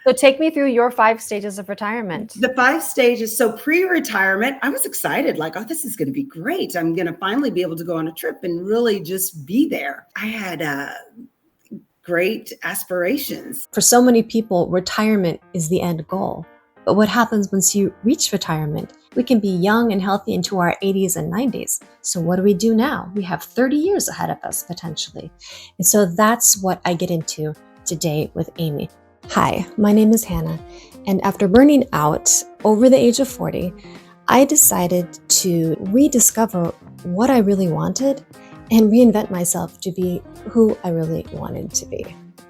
So take me through your 5 stages of retirement. The 5 stages. So pre-retirement, I was excited, like, oh, this is going to be great. I'm going to finally be able to go on a trip and really just be there. I had great aspirations. For so many people, retirement is the end goal. But what happens once you reach retirement? We can be young and healthy into our 80s and 90s. So what do we do now? We have 30 years ahead of us, potentially. And so that's what I get into today with Amy. Hi, my name is Hannah. And after burning out over the age of 40, I decided to rediscover what I really wanted and reinvent myself to be who I really wanted to be.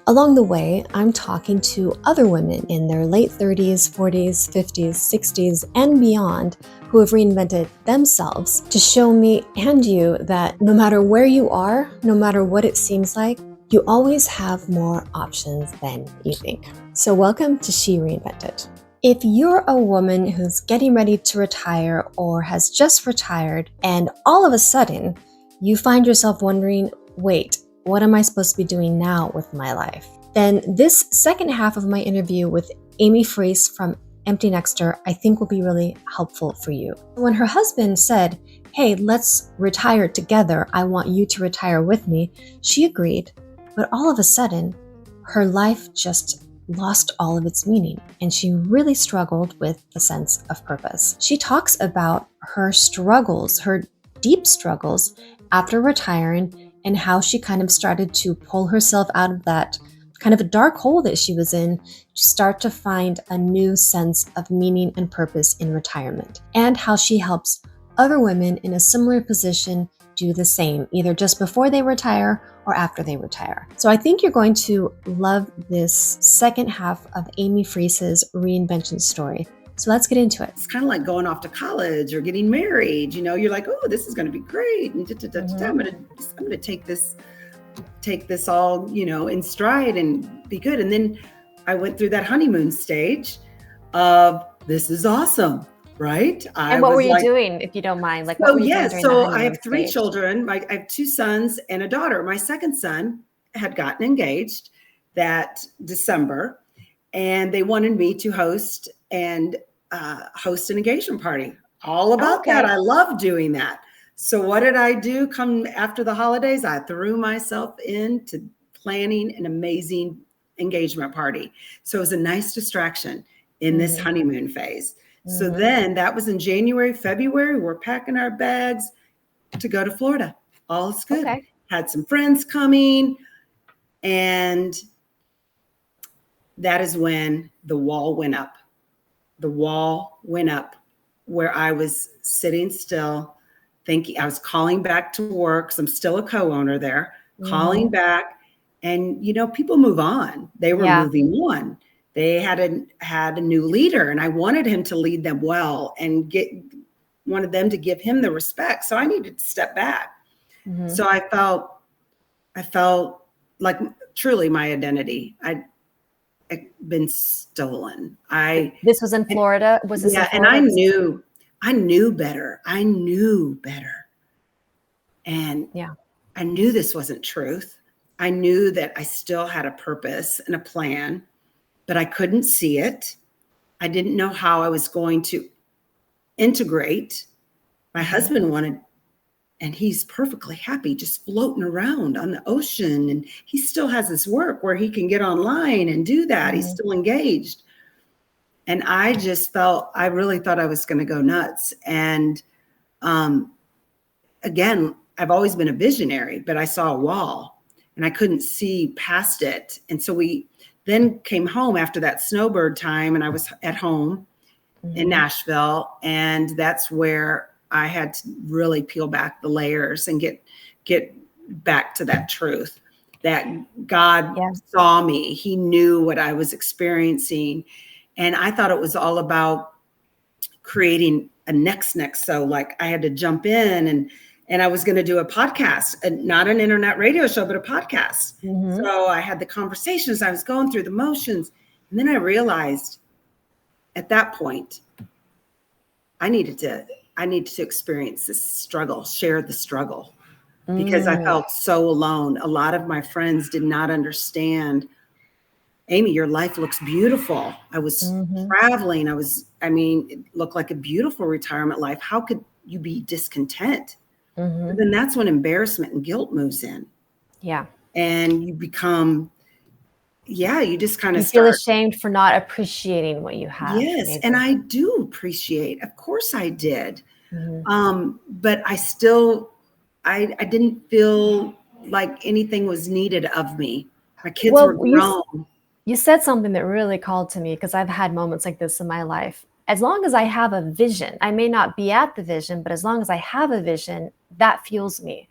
Along the way, I'm talking to other women in their late 30s, 40s, 50s, 60s, and beyond who have reinvented themselves to show me and you that no matter where you are, no matter what it seems like, you always have more options than you think. So welcome to She Reinvented. If you're a woman who's getting ready to retire or has just retired and all of a sudden you find yourself wondering, wait, what am I supposed to be doing now with my life? Then this second half of my interview with Amy Freese from Empty Nester, I think will be really helpful for you. When her husband said, hey, let's retire together, I want you to retire with me, she agreed. But all of a sudden, her life just lost all of its meaning, and she really struggled with a sense of purpose. She talks about her struggles, her deep struggles after retiring, and how she kind of started to pull herself out of that kind of a dark hole that she was in to start to find a new sense of meaning and purpose in retirement, and how she helps other women in a similar position do the same, either just before they retire or after they retire. So I think you're going to love this second half of Amy Freese's reinvention story. So let's get into it. It's kind of like going off to college or getting married. You know, you're like, oh, this is going to be great. And I'm going to take this all, in stride and be good. And then I went through that honeymoon stage of this is awesome, right? And what were you doing, if you don't mind? Like, what were you doing during the honeymoon I have 3 stage? children. I have 2 sons and a daughter. My second son had gotten engaged that December, and they wanted me to host an engagement party. All about that. I love doing that. So what did I do come after the holidays? I threw myself into planning an amazing engagement party. So it was a nice distraction in this honeymoon phase. So then that was in January, February, we're packing our bags to go to Florida. All is good. Okay. Had some friends coming, and that is when the wall went up. The wall went up where I was sitting still thinking. I was calling back to work because I'm still a co-owner there, calling back, and people move on. They were moving on. They had a new leader, and I wanted him to lead them well and wanted them to give him the respect. So I needed to step back. So I felt like truly my identity. I'd been stolen. This was in Florida? Was this in Florida? And I knew better. And I knew this wasn't truth. I knew that I still had a purpose and a plan, but I couldn't see it. I didn't know how I was going to integrate. My husband wanted, and he's perfectly happy just floating around on the ocean. And he still has his work where he can get online and do that. He's still engaged. And I really thought I was going to go nuts. And again, I've always been a visionary, but I saw a wall and I couldn't see past it. And so we then came home after that snowbird time, and I was at home in Nashville. And that's where I had to really peel back the layers and get back to that truth that God saw me. He knew what I was experiencing. And I thought it was all about creating a next. So like I had to jump in and I was going to do a podcast, not an internet radio show, but a podcast. So I had the conversations, I was going through the motions. And then I realized at that point, I needed to experience this struggle, share the struggle, because I felt so alone. A lot of my friends did not understand Amy, your life looks beautiful. I was traveling. It looked like a beautiful retirement life. How could you be discontent? But then that's when embarrassment and guilt moves in. Yeah. And you become, you just kind of You feel ashamed for not appreciating what you have. Yes. maybe. And I do appreciate, of course I did. But I still, I didn't feel like anything was needed of me. My kids were grown. You said something that really called to me, because I've had moments like this in my life. As long as I have a vision, I may not be at the vision, but as long as I have a vision, that fuels me.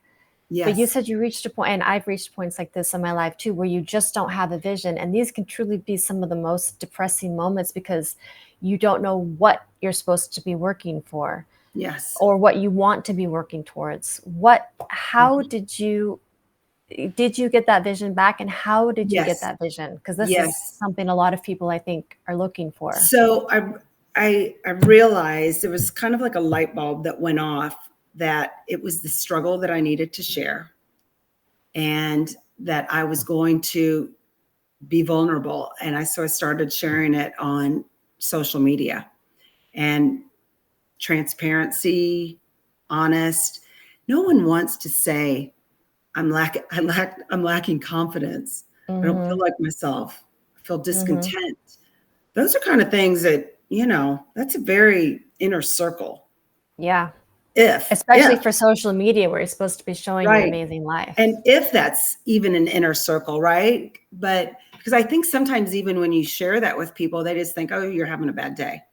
Yes. But you said you reached a point, and I've reached points like this in my life too, where you just don't have a vision. And these can truly be some of the most depressing moments, because you don't know what you're supposed to be working for. Yes. Or what you want to be working towards. How did you get that vision back, and how did you get that vision? Because this is something a lot of people, I think, are looking for. So I realized there was kind of like a light bulb that went off, that it was the struggle that I needed to share, and that I was going to be vulnerable. And so I started sharing it on social media, and transparency, honest. No one wants to say, I'm lacking confidence. I don't feel like myself. I feel discontent. Those are kind of things that, that's a very inner circle. Yeah. Especially for social media, where you're supposed to be showing your amazing life. And if that's even an inner circle, right? But because I think sometimes even when you share that with people, they just think, oh, you're having a bad day.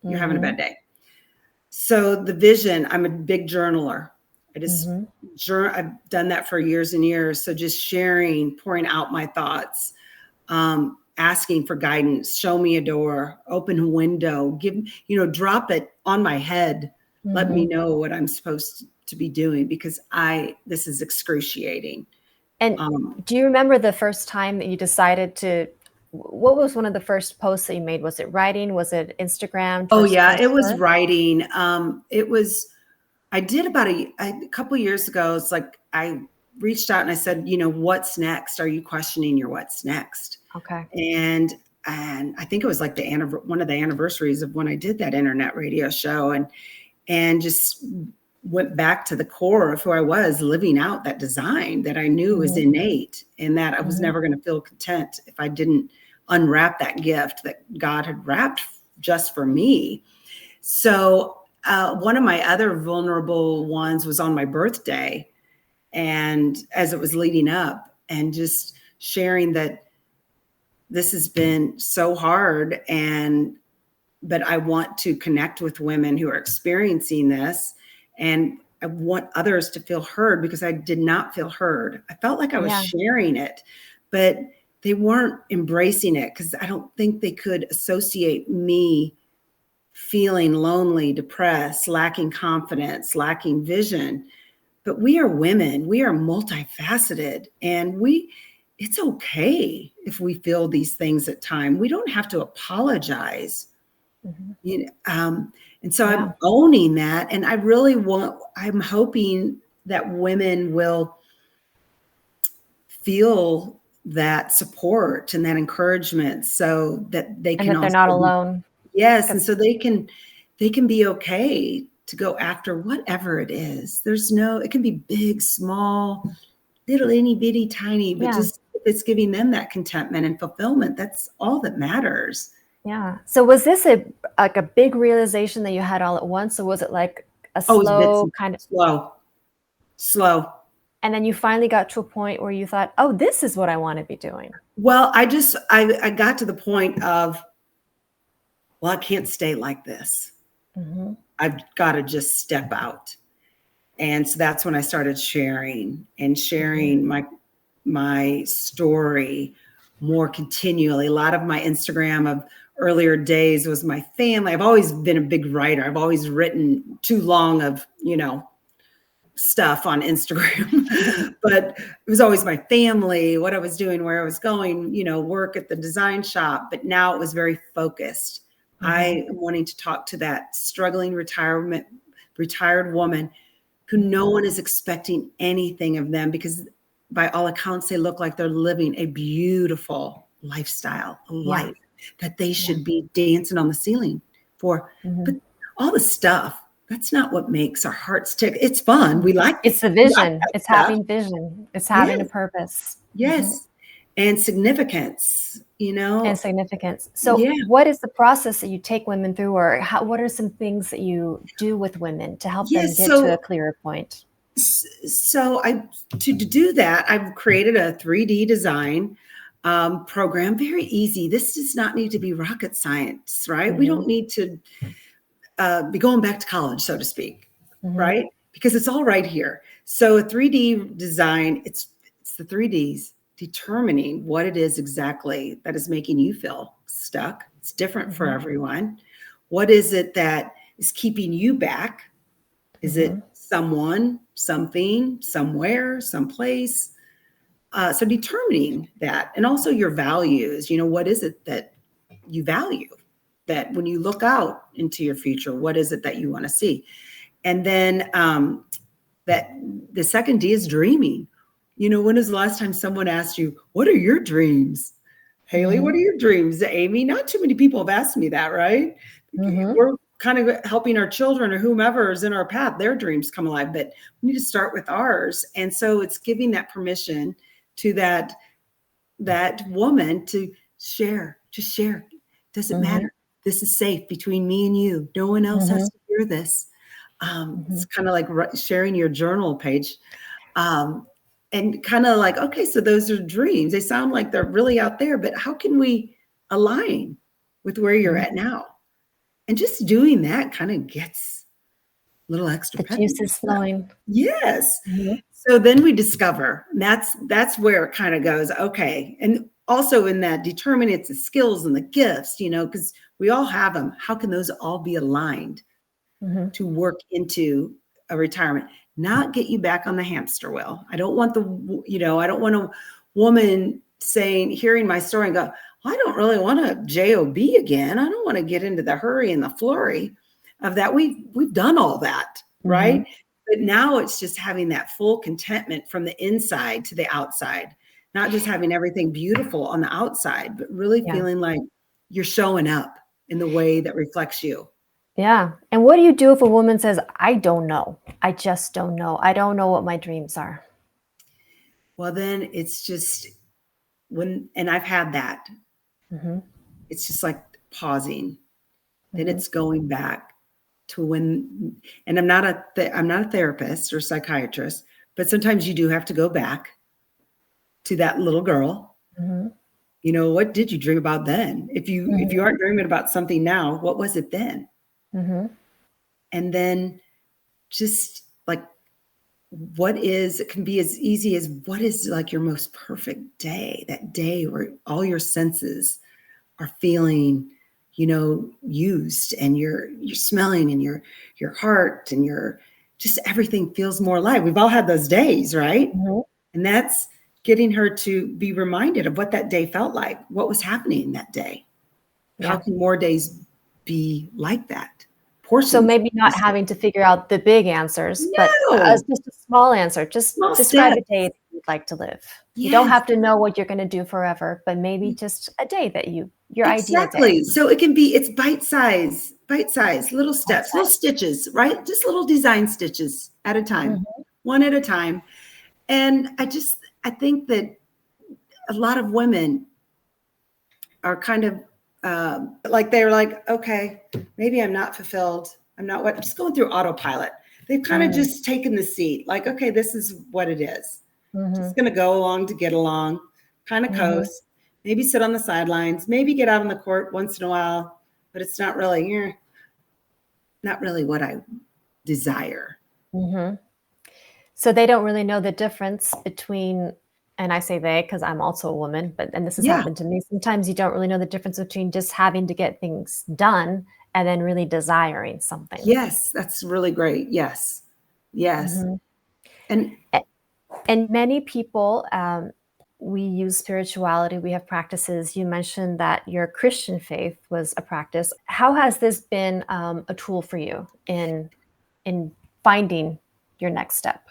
You're having a bad day. So the vision, I'm a big journaler. I've done that for years and years. So just sharing, pouring out my thoughts, asking for guidance, show me a door, open a window, drop it on my head. Let me know what I'm supposed to be doing, because this is excruciating. And do you remember the first time that you decided what was one of the first posts that you made? Was it writing? Was it Instagram? Oh yeah, it was writing. I did about a couple of years ago. It's like I reached out and I said, what's next? Are you questioning your what's next? Okay. And I think it was like one of the anniversaries of when I did that internet radio show, and just went back to the core of who I was, living out that design that I knew was innate, and that I was never going to feel content if I didn't unwrap that gift that God had wrapped just for me. So one of my other vulnerable ones was on my birthday, and as it was leading up, and just sharing that this has been so hard, but I want to connect with women who are experiencing this, and I want others to feel heard, because I did not feel heard. I felt like I was sharing it, but they weren't embracing it, because I don't think they could associate me feeling lonely, depressed, lacking confidence, lacking vision. But we are women. We are multifaceted, and it's okay if we feel these things at times. We don't have to apologize. And so I'm owning that. And I'm hoping that women will feel that support and that encouragement, so that they can, and that they're not alone. Yes. And so they can be okay to go after whatever it is. It can be big, small, little, itty bitty, tiny, but just if it's giving them that contentment and fulfillment, that's all that matters. Yeah. So was this a big realization that you had all at once, or was it like a slow kind of slow? And then you finally got to a point where you thought, oh, this is what I want to be doing. Well, I got to the point of, well, I can't stay like this. I've got to just step out. And so that's when I started sharing my story more continually. A lot of my Instagram of earlier days was my family. I've always been a big writer. I've always written too long of, stuff on Instagram, but it was always my family, what I was doing, where I was going, work at the design shop. But now it was very focused. I am wanting to talk to that struggling retired woman who no one is expecting anything of them, because by all accounts, they look like they're living a beautiful lifestyle, a Yeah. life that they Yeah. should be dancing on the ceiling for. But all the stuff, that's not what makes our hearts tick. It's fun. We like It's the we like vision. that It's stuff. having vision. It's having a Yes. purpose. Yes. And significance, And significance. So Yeah. what is the process that you take women through, or what are some things that you do with women to help them Yes. get to a clearer point? So to do that, I've created a 3D design program. Very easy. This does not need to be rocket science, right? We don't need to be going back to college, so to speak, right? Because it's all right here. So a 3D design, it's the 3Ds determining what it is exactly that is making you feel stuck. It's different for everyone. What is it that is keeping you back? Is it someone, something, somewhere, someplace? So determining that, and also your values, what is it that you value? That when you look out into your future, what is it that you want to see? And then that the second D is dreaming. When is the last time someone asked you, what are your dreams? Haley, what are your dreams? Amy, not too many people have asked me that, right? We're kind of helping our children or whomever is in our path, their dreams come alive, but we need to start with ours. And so it's giving that permission to that woman to share. Doesn't matter. This is safe between me and you. No one else has to hear this. It's kind of like sharing your journal page. And kind of like, okay, so those are dreams. They sound like they're really out there, but how can we align with where you're at now? And just doing that kind of gets a little extra. The juice is flowing. Yes. So then we discover, and that's where it kind of goes, okay. And also in that determine it's the skills and the gifts, because we all have them. How can those all be aligned to work into a retirement? Not get you back on the hamster wheel. I don't want I don't want a woman hearing my story and go, well, I don't really want a job again. I don't want to get into the hurry and the flurry of that. We've done all that, right? But now it's just having that full contentment from the inside to the outside, not just having everything beautiful on the outside, but really feeling like you're showing up in the way that reflects you. Yeah. And what do you do if a woman says, I don't know. I just don't know. I don't know what my dreams are. Well, then it's just and I've had that. It's just like pausing. Then it's going back to when, and I'm not a therapist or psychiatrist, but sometimes you do have to go back to that little girl. What did you dream about then? If you aren't dreaming about something now, what was it then? And then just like, it can be as easy as what is like your most perfect day, that day where all your senses are feeling, used, and you're smelling, and your heart and just everything feels more alive. We've all had those days, right? And that's getting her to be reminded of what that day felt like, what was happening that day. How can more days be like that? So maybe not having to figure out the big answers, but just a small answer. Just describe a day that you'd like to live. You don't have to know what you're going to do forever, but maybe just a day that your ideal day. So it's bite-size, little steps, little stitches, right? Just little design stitches at a time, one at a time. And I think that a lot of women are kind of they're like, okay, maybe I'm not fulfilled. I'm just going through autopilot. They've kind of just taken the seat, like, okay, this is what it is. Just going to go along to get along, kind of coast, maybe sit on the sidelines, maybe get out on the court once in a while, but it's not really what I desire. So they don't really know the difference between, and I say they because I'm also a woman, and this has happened to me. Sometimes you don't really know the difference between just having to get things done and then really desiring something. Yes, that's really great. Yes. And many people, we use spirituality. We have practices. You mentioned that your Christian faith was a practice. How has this been a tool for you in finding your next step?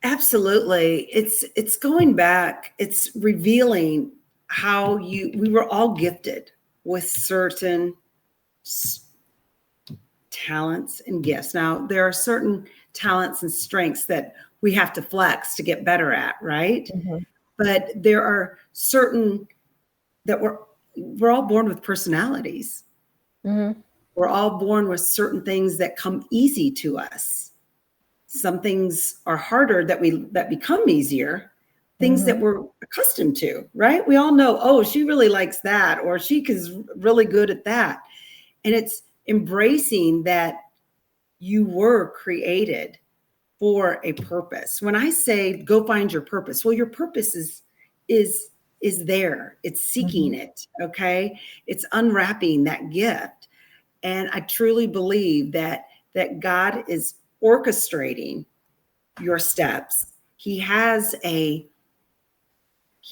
Absolutely. It's going back. It's revealing we were all gifted with certain talents and gifts. Now, there are certain talents and strengths that we have to flex to get better at, right? Mm-hmm. But there are certain that we're all born with personalities. Mm-hmm. We're all born with certain things that come easy to us. Some things are harder that become easier, things that we're accustomed to, right? We all know, oh, she really likes that, or she is really good at that. And it's embracing that you were created for a purpose. When I say go find your purpose, well, your purpose is there. It's seeking it, okay? It's unwrapping that gift. And I truly believe that God is orchestrating your steps. He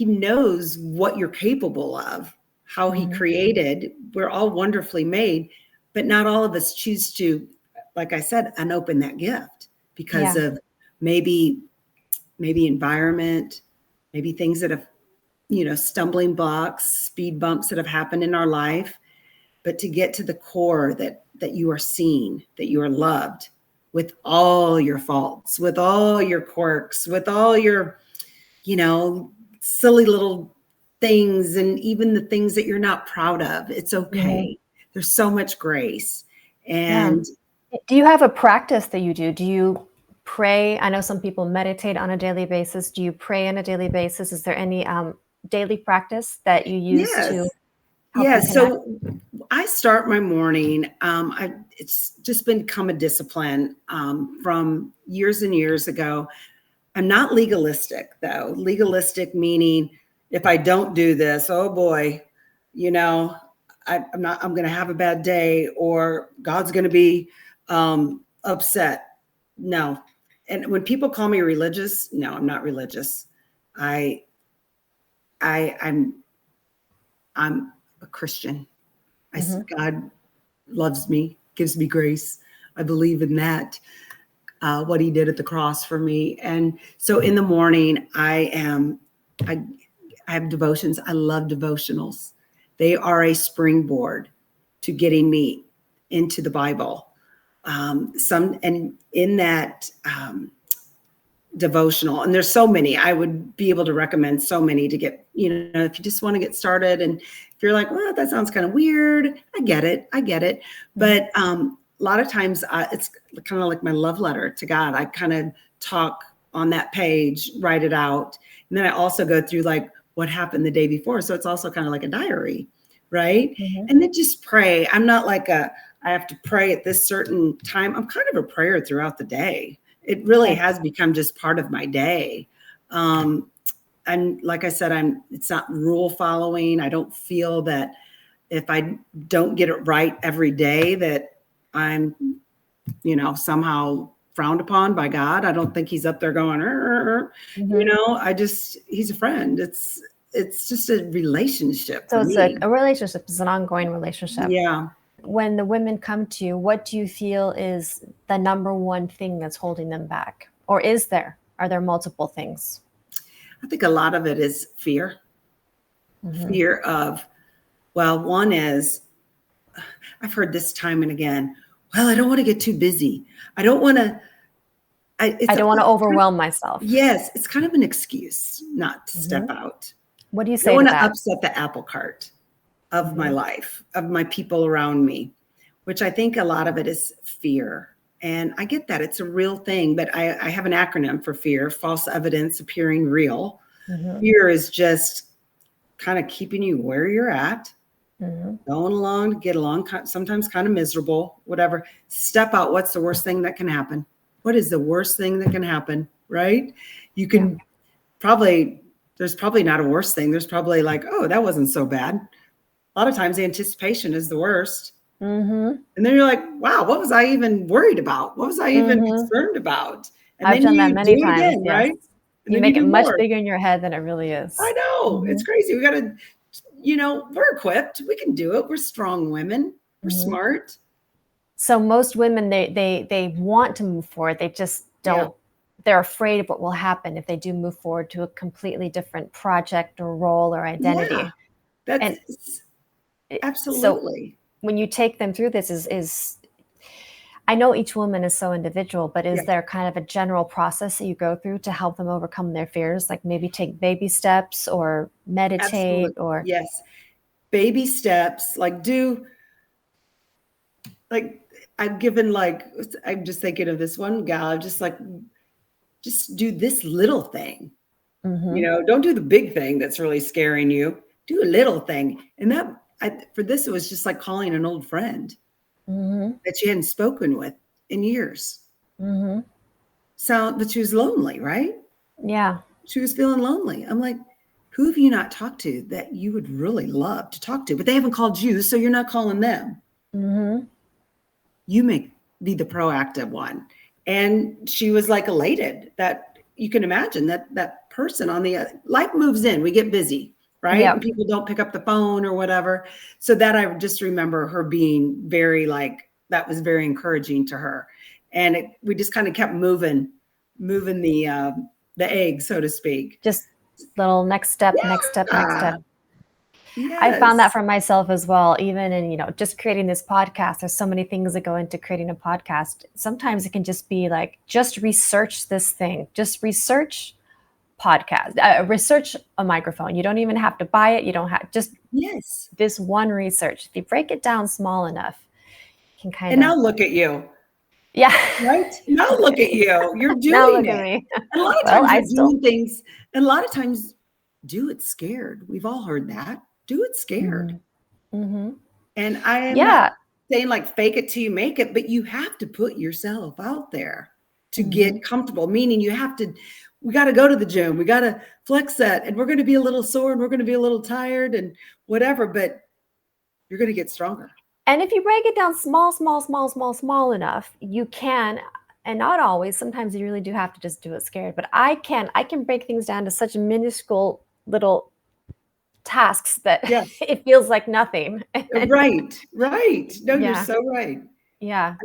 knows what you're capable of, how he created. We're all wonderfully made, but not all of us choose to, like I said, unopen that gift because of maybe environment, maybe things that have, stumbling blocks, speed bumps that have happened in our life. But to get to the core that you are seen, that you are loved with all your faults, with all your quirks, with all your, silly little things, and even the things that you're not proud of. It's okay. There's so much grace. And do you have a practice that you do? Do you pray? I know some people meditate on a daily basis. Do you pray on a daily basis? Is there any daily practice that you use to help you connect? So I start my morning. It's just become a discipline from years and years ago. I'm not legalistic, though. Legalistic meaning if I don't do this, oh boy, I'm going to have a bad day, or God's going to be upset. No. And when people call me religious, no, I'm not religious. I'm a Christian. God loves me, gives me grace. I believe in that, what he did at the cross for me. And so in the morning, I have devotions. I love devotionals. They are a springboard to getting me into the Bible. And in that devotional, and there's so many, I would be able to recommend so many to get, if you just want to get started, and if you're like, well, that sounds kind of weird, I get it. But a lot of times it's kind of like my love letter to God. I kind of talk on that page, write it out. And then I also go through like what happened the day before. So it's also kind of like a diary, right? And then just pray. I'm not like I have to pray at this certain time. I'm kind of a prayer throughout the day. It really has become just part of my day. And like I said, it's not rule following. I don't feel that if I don't get it right every day that I'm, somehow frowned upon by God. I don't think he's up there going, he's a friend. It's just a relationship. So it's a relationship. It's an ongoing relationship. Yeah. When the women come to you, what do you feel is the number one thing that's holding them back? Or are there multiple things? I think a lot of it is fear. Fear of, one is, I've heard this time and again, well, I don't want to get too busy. I don't want to. I don't want to overwhelm myself. Yes. It's kind of an excuse not to step out. What do you say I don't to want that? to upset the apple cart of my life, of my people around me, which I think a lot of it is fear. And I get that. It's a real thing, but I have an acronym for fear: false evidence appearing real. Fear is just kind of keeping you where you're at, going along to get along, sometimes kind of miserable, whatever. Step out. What's the worst thing that can happen? What is the worst thing that can happen, right? You can there's probably not a worst thing. There's probably like, oh, that wasn't so bad. A lot of times the anticipation is the worst. And then you're like, wow, what was I even worried about? What was I even concerned about? And I've done that many times, again, yes. right? And you make it much bigger in your head than it really is. I know. It's crazy. We got to, we're equipped. We can do it. We're strong women. We're smart. So most women, they want to move forward. They just don't they're afraid of what will happen if they do move forward to a completely different project or role or identity. Yeah, And that's so absolutely. when you take them through this, is I know each woman is so individual, but is Yeah. there kind of a general process that you go through to help them overcome their fears? Like maybe take baby steps or meditate Absolutely. or Yes. Baby steps, I've given, I'm just thinking of this one gal. I'm just like, just do this little thing. Don't do the big thing that's really scaring you. Do a little thing. And for this, it was just like calling an old friend that she hadn't spoken with in years. So, but she was lonely, right? Yeah. She was feeling lonely. I'm like, who have you not talked to that you would really love to talk to? But they haven't called you, so you're not calling them. You may be the proactive one. And she was like elated that you can imagine that person on the life moves in. We get busy, right? Yep. And people don't pick up the phone or whatever. So that I just remember her being very that was very encouraging to her. And we just kind of kept moving the egg, so to speak. Just little next step, next step, next step. Yes. I found that for myself as well, even in, just creating this podcast. There's so many things that go into creating a podcast. Sometimes it can just be like, just research this thing, just research podcast, research a microphone. You don't even have to buy it. You don't have yes. This one research. If you break it down small enough, you can And now look at you. Yeah. Right? Now look at you. You're doing now look it. at me. And a lot of times you're doing things, and a lot of times do it scared. We've all heard that. Do it scared. And I am not saying fake it till you make it, but you have to put yourself out there to get comfortable, meaning we got to go to the gym. We got to flex that, and we're going to be a little sore and we're going to be a little tired and whatever, but you're going to get stronger. And if you break it down small enough, you can, and not always, sometimes you really do have to just do it scared, but I can break things down to such minuscule little tasks that it feels like nothing. Right. No, you're so right. Yeah.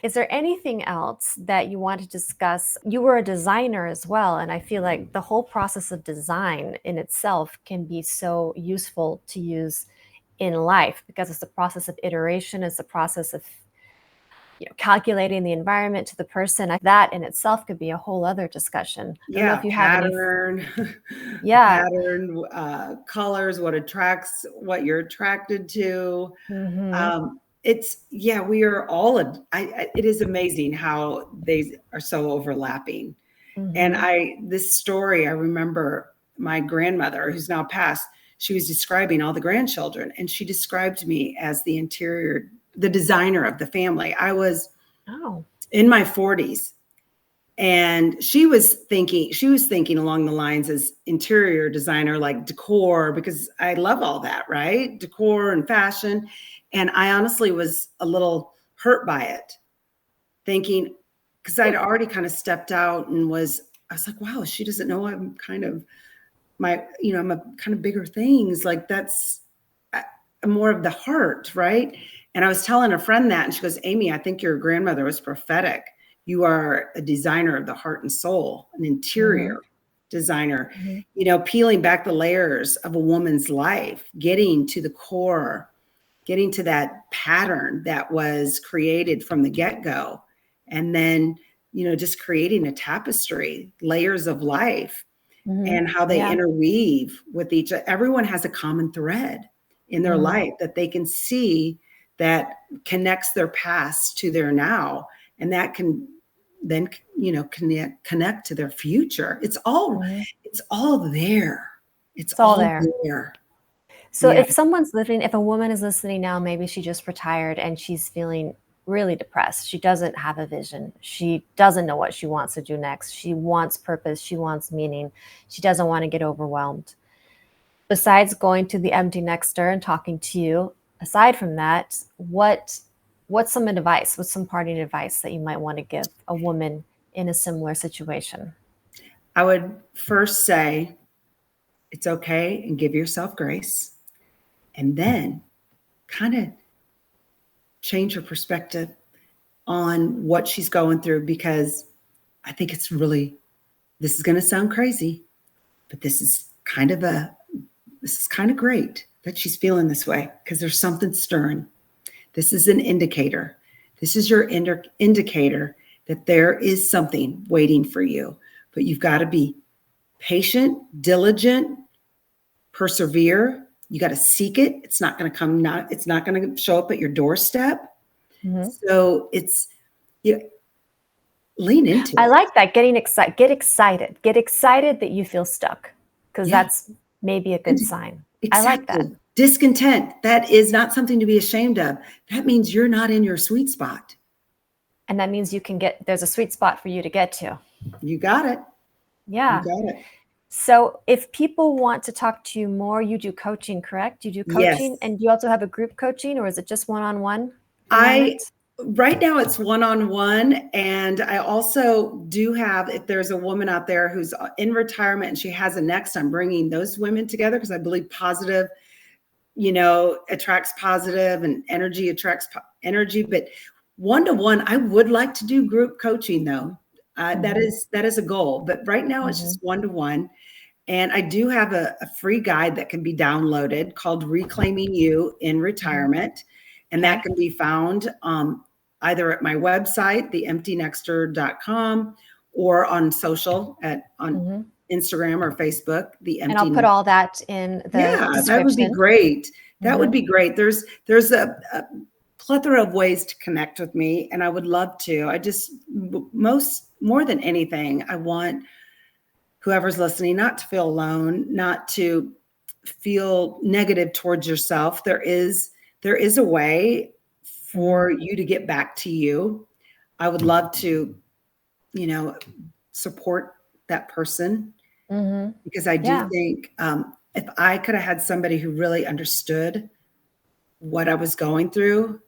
Is there anything else that you want to discuss? You were a designer as well, and I feel like the whole process of design in itself can be so useful to use in life because it's a process of iteration, it's a process of calculating the environment to the person. That in itself could be a whole other discussion. I don't know if you pattern, colors, what you're attracted to. We are all, it is amazing how they are so overlapping. And this story, I remember my grandmother, who's now passed, she was describing all the grandchildren, and she described me as the designer of the family. I was in my 40s, and she was thinking along the lines as interior designer, like decor, because I love all that, right? Decor and fashion. And I honestly was a little hurt by it, thinking, because I'd already kind of stepped out and I was like, wow, she doesn't know I'm kind of I'm a kind of bigger things. Like I'm more of the heart, right? And I was telling a friend that, and she goes, Amy, I think your grandmother was prophetic. You are a designer of the heart and soul, an interior designer, peeling back the layers of a woman's life, getting to the core, getting to that pattern that was created from the get-go. And then, just creating a tapestry, layers of life. And how they interweave with each other. Everyone has a common thread in their life that they can see that connects their past to their now. And that can then, connect to their future. It's all there. It's all there. So if a woman is listening now, maybe she just retired and she's feeling really depressed. She doesn't have a vision. She doesn't know what she wants to do next. She wants purpose. She wants meaning. She doesn't want to get overwhelmed. Besides going to the empty nester and talking to you, aside from that, what's some advice? What's some parting advice that you might want to give a woman in a similar situation? I would first say it's okay and give yourself grace, and then kind of change her perspective on what she's going through, because I think it's really, this is going to sound crazy, but this is kind of great that she's feeling this way, because there's something stirring. This is an indicator. This is your indicator that there is something waiting for you, but you've got to be patient, diligent, persevere. You got to seek it. It's not going to come, it's not going to show up at your doorstep. Mhm. So lean into I it. like that. Get excited that you feel stuck, because that's maybe a good sign. Exactly. I like that. Discontent. That is not something to be ashamed of. That means you're not in your sweet spot. And that means there's a sweet spot for you to get to. You got it. Yeah. You got it. So if people want to talk to you more, you do coaching, correct? You do coaching, Yes. and you also have a group coaching, or is it just one-on-one? Right now it's one-on-one. And I also do have, if there's a woman out there who's in retirement and she has a next, I'm bringing those women together, because I believe positive, attracts positive, and energy attracts energy. But one-to-one, I would like to do group coaching though. That is a goal, but right now it's just one-to-one. And I do have a free guide that can be downloaded called Reclaiming You in Retirement. And that can be found either at my website, theemptynexter.com, or on social on Instagram or Facebook, The Empty. And I'll put all that in the description. That would be great. That would be great. There's a plethora of ways to connect with me, and I would love to. I just, more than anything, I want whoever's listening not to feel alone, not to feel negative towards yourself. There is a way for you to get back to you. I would love to, support that person, because I do think if I could have had somebody who really understood what I was going through,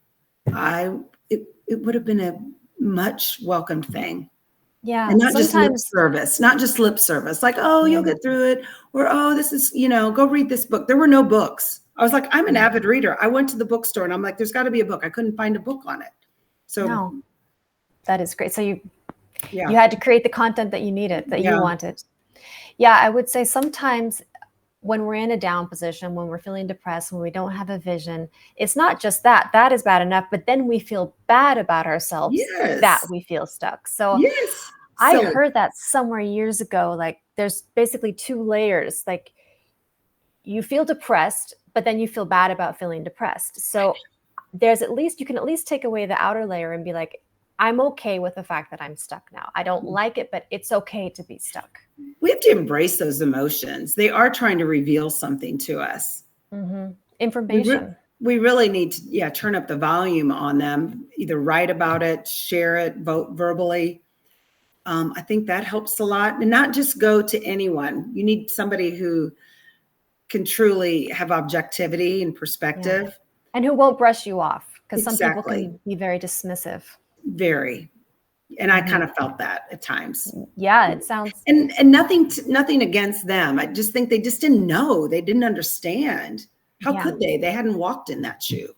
it would have been a much welcomed thing. Yeah. And not just lip service, like, oh, you'll get through it. Or, oh, this is, go read this book. There were no books. I was like, I'm an avid reader. I went to the bookstore and I'm like, there's got to be a book. I couldn't find a book on it. So no, that is great. So you had to create the content that you needed, that you wanted. Yeah. I would say sometimes when we're in a down position, when we're feeling depressed, when we don't have a vision, it's not just that is bad enough, but then we feel bad about ourselves that we feel stuck. So I heard that somewhere years ago, like there's basically two layers. Like you feel depressed, but then you feel bad about feeling depressed. So you can at least take away the outer layer and be like, I'm okay with the fact that I'm stuck now. I don't like it, but it's okay to be stuck. We have to embrace those emotions. They are trying to reveal something to us. Information. We really need to, turn up the volume on them, either write about it, share it, vote verbally. I think that helps a lot. And not just go to anyone. You need somebody who can truly have objectivity and perspective. And who won't brush you off, because some people can be very dismissive. Very. And I kind of felt that at times. Yeah, it sounds. And nothing against them. I just think they just didn't know. They didn't understand. How could they? They hadn't walked in that shoe.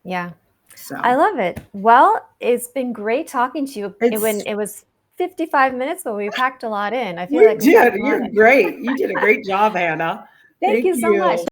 Yeah. So I love it. Well, it's been great talking to you. It was 55 minutes, but we packed a lot in. I feel like You're great. You did a great job, Hannah. Thank you so much.